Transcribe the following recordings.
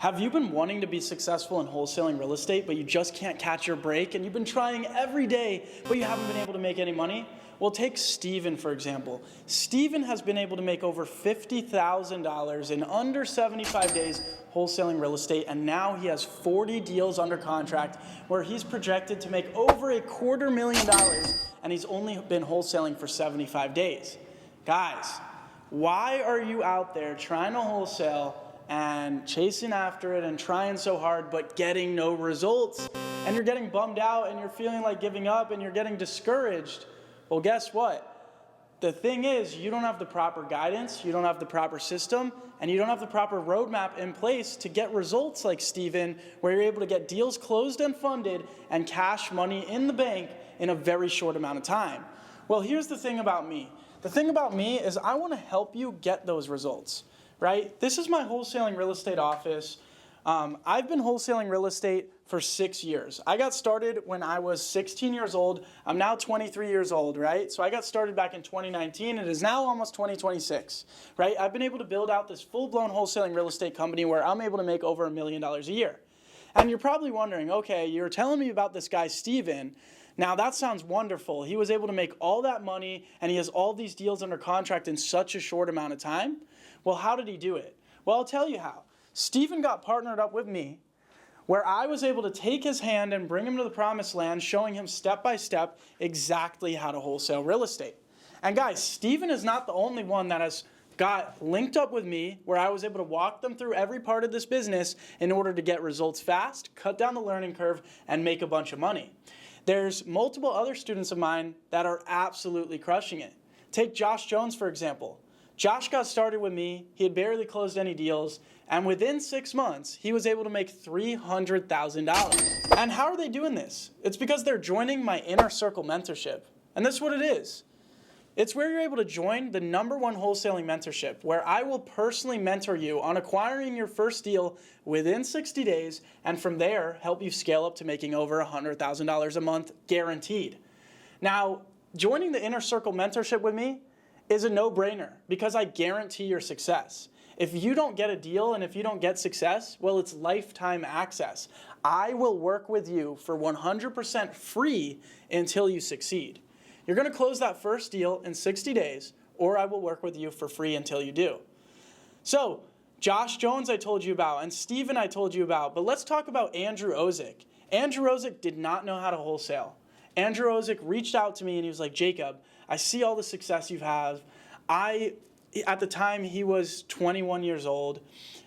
Have you been wanting to be successful in wholesaling real estate, but you just can't catch your break, and you've been trying every day, but you haven't been able to make any money? Well, take Steven, for example. Steven has been able to make over $50,000 in under 75 days wholesaling real estate, and now he has 40 deals under contract where he's projected to make over $250,000, and he's only been wholesaling for 75 days. Guys, why are you out there trying to wholesale and chasing after it and trying so hard but getting no results, and you're getting bummed out and you're feeling like giving up and you're getting discouraged? Well, guess what? The thing is, you don't have the proper guidance, you don't have the proper system, and you don't have the proper roadmap in place to get results like Steven, where you're able to get deals closed and funded and cash money in the bank in a very short amount of time. Well, here's the thing about me. The thing about me is I want to help you get those results. Right? This is my wholesaling real estate office. I've been wholesaling real estate for 6 years. I got started when I was 16 years old. I'm now 23 years old, right? So I got started back in 2019. It is now almost 2026, right? I've been able to build out this full-blown wholesaling real estate company where I'm able to make over $1 million a year. And you're probably wondering, okay, you're telling me about this guy, Steven. Now that sounds wonderful. He was able to make all that money and he has all these deals under contract in such a short amount of time. Well, how did he do it? Well, I'll tell you how. Steven got partnered up with me, where I was able to take his hand and bring him to the promised land, showing him step by step exactly how to wholesale real estate. And guys, Steven is not the only one that has got linked up with me, where I was able to walk them through every part of this business in order to get results fast, cut down the learning curve, and make a bunch of money. There's multiple other students of mine that are absolutely crushing it. Take Josh Jones, for example. Josh got started with me, he had barely closed any deals, and within 6 months, he was able to make $300,000. And how are they doing this? It's because they're joining my Inner Circle mentorship. And that's what it is. It's where you're able to join the #1 wholesaling mentorship, where I will personally mentor you on acquiring your first deal within 60 days, and from there, help you scale up to making over $100,000 a month guaranteed. Now, joining the Inner Circle mentorship with me is a no-brainer because I guarantee your success. If you don't get a deal and if you don't get success, well, it's lifetime access. I will work with you for 100% free until you succeed. You're going to close that first deal in 60 days, or I will work with you for free until you do. So, Josh Jones I told you about, and Steven I told you about, but let's talk about Andrew Ozick. Andrew Ozick did not know how to wholesale. Andrew Ozick reached out to me and he was like, Jacob, I see all the success you have. At the time, he was 21 years old,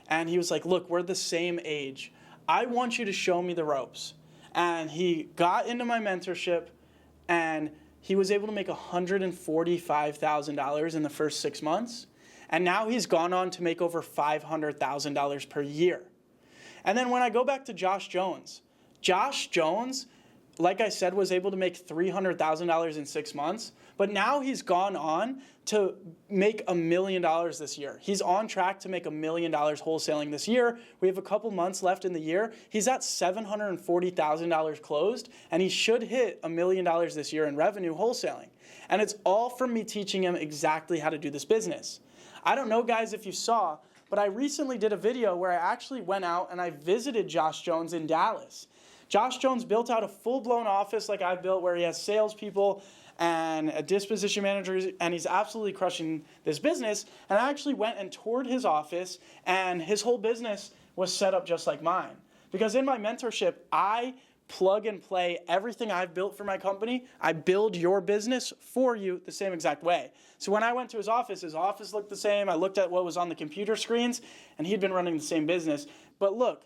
and he was like, look, we're the same age. I want you to show me the ropes. And he got into my mentorship, and he was able to make $145,000 in the first 6 months. And now he's gone on to make over $500,000 per year. And then when I go back to Josh Jones, like I said, was able to make $300,000 in 6 months, but now he's gone on to make $1 million this year. He's on track to make $1 million wholesaling this year. We have a couple months left in the year. He's at $740,000 closed, and he should hit $1 million this year in revenue wholesaling. And it's all from me teaching him exactly how to do this business. I don't know, guys, if you saw, but I recently did a video where I actually went out and I visited Josh Jones in Dallas. Josh Jones built out a full-blown office like I've built, where he has salespeople and a disposition manager, and he's absolutely crushing this business. And I actually went and toured his office, and his whole business was set up just like mine. Because in my mentorship, I plug and play everything I've built for my company. I build your business for you the same exact way. So when I went to his office looked the same. I looked at what was on the computer screens, and he'd been running the same business. But look,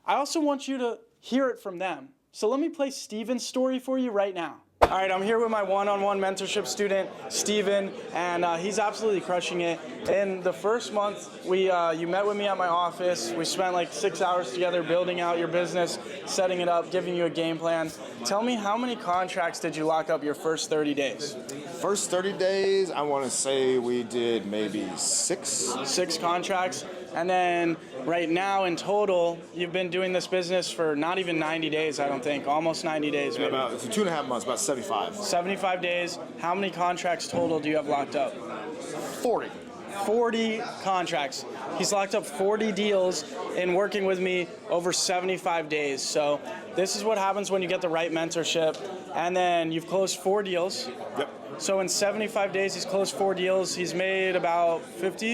I also want you to hear it from them. So let me play Steven's story for you right now. All right, I'm here with my one-on-one mentorship student, Steven, and he's absolutely crushing it. In the first month, you met with me at my office. We spent like 6 hours together building out your business, setting it up, giving you a game plan. Tell me, how many contracts did you lock up your first 30 days? First 30 days, I want to say we did maybe 6. 6 contracts. And then right now in total, you've been doing this business for not even 90 days, I don't think. Almost 90 days. Yeah, about 2.5 months, about 75. 75 days. How many contracts total do you have locked up? 40. 40 contracts. He's locked up 40 deals in working with me over 75 days. So this is what happens when you get the right mentorship. And then you've closed 4 deals. Yep. So in 75 days, he's closed 4 deals. He's made about 50?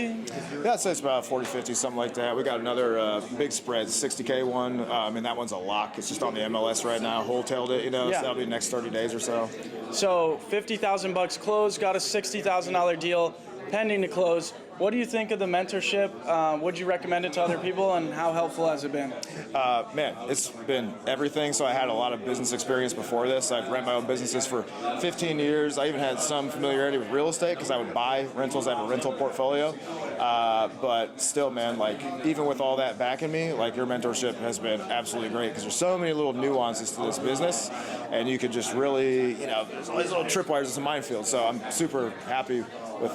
Yeah, I'd say it's about 40, 50, something like that. We got another big spread, 60K one. And that one's a lock. It's just on the MLS right now. Wholetailed it, Yeah. So that'll be the next 30 days or so. So $50,000 closed, got a $60,000 deal pending to close. What do you think of the mentorship? Would you recommend it to other people, and how helpful has it been? Man, it's been everything. So I had a lot of business experience before this. I've ran my own businesses for 15 years. I even had some familiarity with real estate because I would buy rentals. I have a rental portfolio. But still, man, like even with all that backing me, like your mentorship has been absolutely great because there's so many little nuances to this business, and you could just really, there's all these little tripwires. It's a minefield. So I'm super happy with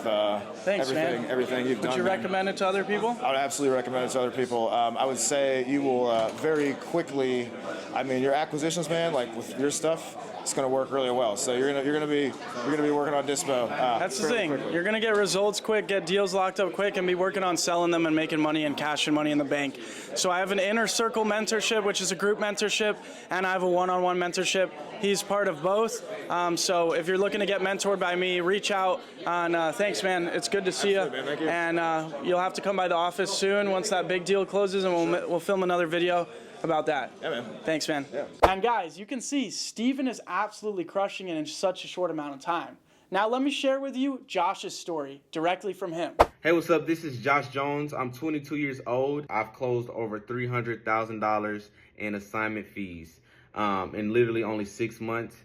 Thanks, everything you've done. Would you recommend it to other people? I would absolutely recommend it to other people. I would say you will very quickly. I mean, your acquisitions, man, like with your stuff, it's going to work really well. So you're gonna be working on Dispo. That's the thing. Quickly. You're gonna get results quick, get deals locked up quick, and be working on selling them and making money and cashing money in the bank. So I have an inner circle mentorship, which is a group mentorship, and I have a one-on-one mentorship. He's part of both. So if you're looking to get mentored by me, reach out. Thanks, man. It's good to see you. Man. Thank you. And you'll have to come by the office soon once that big deal closes, and we'll film another video about that. Yeah, man. Thanks, man. Yeah. And guys, you can see Steven is absolutely crushing it in such a short amount of time. Now let me share with you Josh's story directly from him. Hey, what's up? This is Josh Jones. I'm 22 years old. I've closed over $300,000 in assignment fees in literally only 6 months.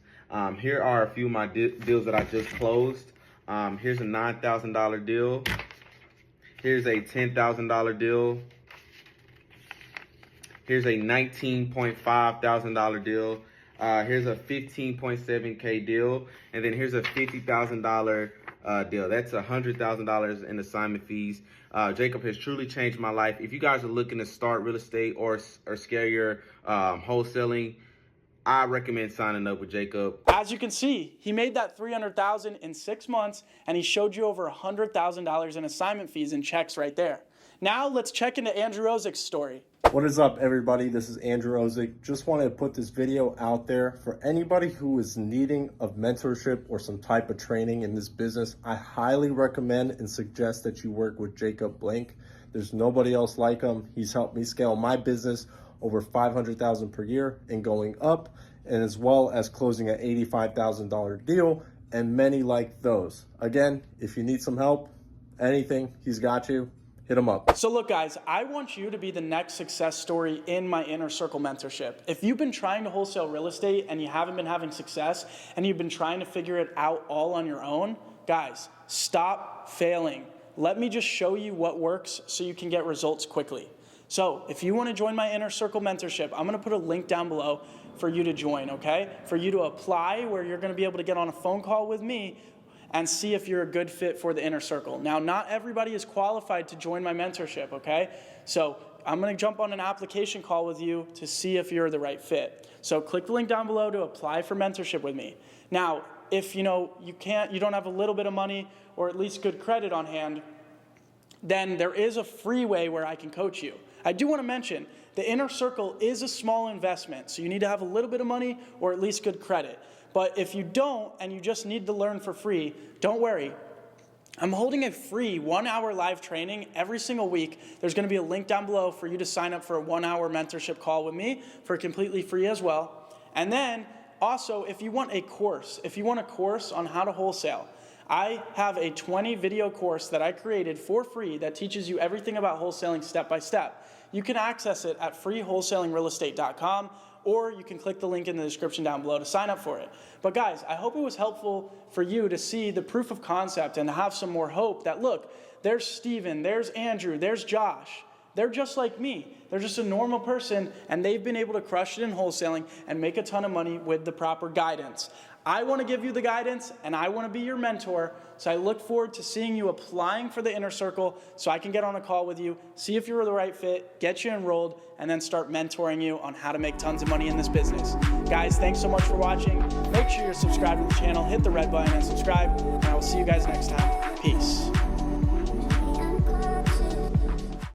Here are a few of my deals that I just closed. Here's a $9,000 deal. Here's a $10,000 deal. Here's a $19.5 thousand deal. Here's a $15.7K deal. And then here's a $50,000 deal. That's $100,000 in assignment fees. Jacob has truly changed my life. If you guys are looking to start real estate or scale your wholesaling, I recommend signing up with Jacob. As you can see, he made that $300,000 in 6 months, and he showed you over $100,000 in assignment fees and checks right there. Now let's check into Andrew Ozik's story. What is up, everybody? This is Andrew Ozik. Just wanted to put this video out there for anybody who is needing of mentorship or some type of training in this business. I highly recommend and suggest that you work with Jacob Blank. There's nobody else like him. He's helped me scale my business over $500,000 per year and going up, and as well as closing an $85,000 deal and many like those. Again, if you need some help, anything, he's got you. Hit him up. So look, guys, I want you to be the next success story in my Inner Circle mentorship. If you've been trying to wholesale real estate and you haven't been having success and you've been trying to figure it out all on your own, guys, stop failing. Let me just show you what works so you can get results quickly. So if you want to join my Inner Circle mentorship, I'm going to put a link down below for you to join, okay? For you to apply, where you're going to be able to get on a phone call with me and see if you're a good fit for the Inner Circle. Now, not everybody is qualified to join my mentorship, okay? So I'm gonna jump on an application call with you to see if you're the right fit. So click the link down below to apply for mentorship with me. Now, if you don't have a little bit of money or at least good credit on hand, then there is a free way where I can coach you. I do want to mention, the Inner Circle is a small investment, so you need to have a little bit of money or at least good credit. But if you don't, and you just need to learn for free, don't worry. I'm holding a free 1-hour live training every single week. There's going to be a link down below for you to sign up for a 1-hour mentorship call with me for completely free as well. And then also, if you want a course on how to wholesale, I have a 20-video course that I created for free that teaches you everything about wholesaling step by step. You can access it at freewholesalingrealestate.com, or you can click the link in the description down below to sign up for it. But guys, I hope it was helpful for you to see the proof of concept and to have some more hope that, look, there's Steven, there's Andrew, there's Josh. They're just like me. They're just a normal person, and they've been able to crush it in wholesaling and make a ton of money with the proper guidance. I want to give you the guidance, and I want to be your mentor, so I look forward to seeing you applying for the Inner Circle so I can get on a call with you, see if you're the right fit, get you enrolled, and then start mentoring you on how to make tons of money in this business. Guys, thanks so much for watching. Make sure you're subscribed to the channel, hit the red button and subscribe, and I will see you guys next time. Peace.